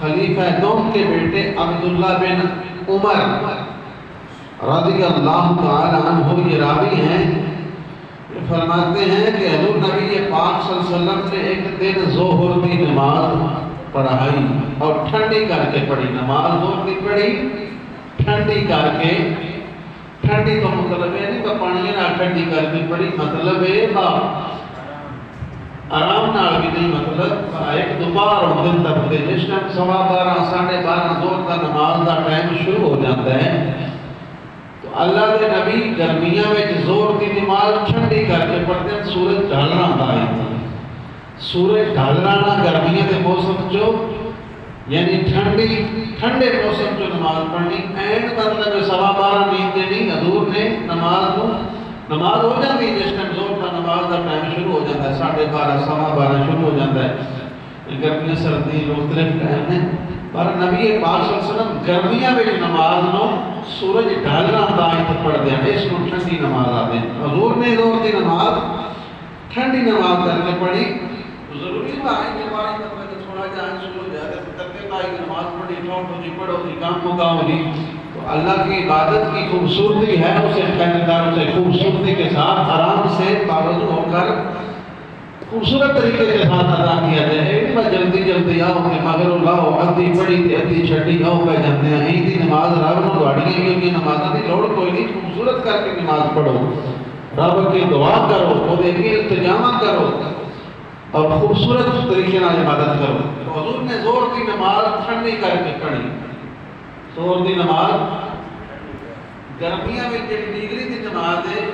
خلیفہ دوم کے بیٹے عبداللہ بن عمر رضی اللہ تعالی عنہ یہ راوی ہیں، یہ فرماتے ہیں کہ حضور نبی پاک صلی اللہ علیہ وسلم نے ایک دن ظہر کی نماز پڑھائی اور ٹھنڈی کر کے پڑھی۔ نماز ظہر کی پڑھی ٹھنڈی کر کے، ٹھنڈی تو مطلب ہے نہیں کہ پانی نہ ٹھنڈی کر کے پڑھی، مطلب ہے آرام نال بھی نہیں، مطلب ایک دوپہر دن تک دے جس ٹائم 12:15 12:30 ظہر کا نماز کا ٹائم شروع ہو جاتا ہے تو اللہ کے نبی گرمیاں میں ظہر کی نماز ٹھنڈی کر کے پڑھتے ہیں۔ سورج ڈھلنا ہوتا ہے، سورج ڈھلنا گرمیاں کے موسم جو یعنی ٹھنڈے موسم جو نماز پڑھنی اینڈ مطلب 12:15 نیند نہیں، حضور نے نماز ہو جاتی ہے جس ٹائم ظہر کا نماز کا ٹائم شروع ہو جاتا ہے، 12:30 12:15 شروع ہو جاتا ہے۔ گرمیاں سردی مختلف ٹائم ہیں، پر نبی پاک صلی اللہ علیہ وسلم گرمیاں میں نماز نو سورج ڈھلنا تائیں پڑھ دیا، اس کو ٹھنڈی نماز آتے ہیں۔ حضور نے ظہر کی نماز ٹھنڈی نماز کر کے پڑھی، ضروری بات ہے ہماری مطلب تھوڑا جہاں سورج ہے تب کے بھائی نماز پڑھی ٹھوٹ جی پڑھو جی کام مکاؤ جی، تو اللہ کی عبادت کی خوبصورتی ہے، اسے ٹھنڈار سے خوبصورتی کے ساتھ آرام سے پابند ہو کر خوبصورت طریقے کے ساتھ ادا کیا جائے۔ ایک بار جلدی آؤ کہ مگر اللہ ادھی پڑھی تھی ادھی چھٹی آؤ پہ جاتے ہیں، یہی تھی نماز رب نو دوڑی ہیں کیونکہ نمازاں دی لوڑ کوئی نہیں، خوبصورت کر کے نماز پڑھو، رب کی دعا کرو، خود ایک التجامہ کرو اور خوبصورت طریقے نال عبادت کرو۔ تو حضور نے ظہر کی نماز ٹھنڈی کر کے پڑھی، ظہر کی نماز گرمیاں میں جڑی ڈگری کی نماز ہے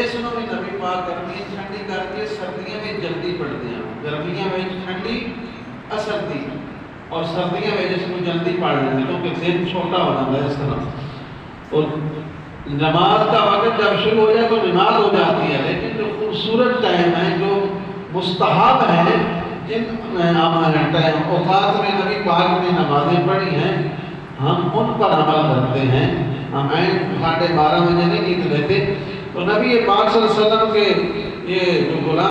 اس نو بھی نبی پاک گرمیاں ٹھنڈی کر کے سردیاں میں جلدی پڑھتے ہیں، گرمیاں میں ٹھنڈی اثر دی اور سردیاں میں جس کو جلدی پڑھ لیتے ہیں کیونکہ دن چھوٹا ہو جاتا ہے اس طرح۔ اور نماز کا وقت جب شروع ہو جائے تو نماز ہو جاتی ہے، لیکن جو خوبصورت ٹائم ہے جو مستحب ہے جن اوقات میں نبی پاک نے نمازیں پڑھی ہیں ہم ان پر عمل کرتے ہیں، ہم 12:30 بجے نہیں نیند لیتے۔ تو نبی پاک صلی اللہ علیہ وسلم کے یہ جو غلام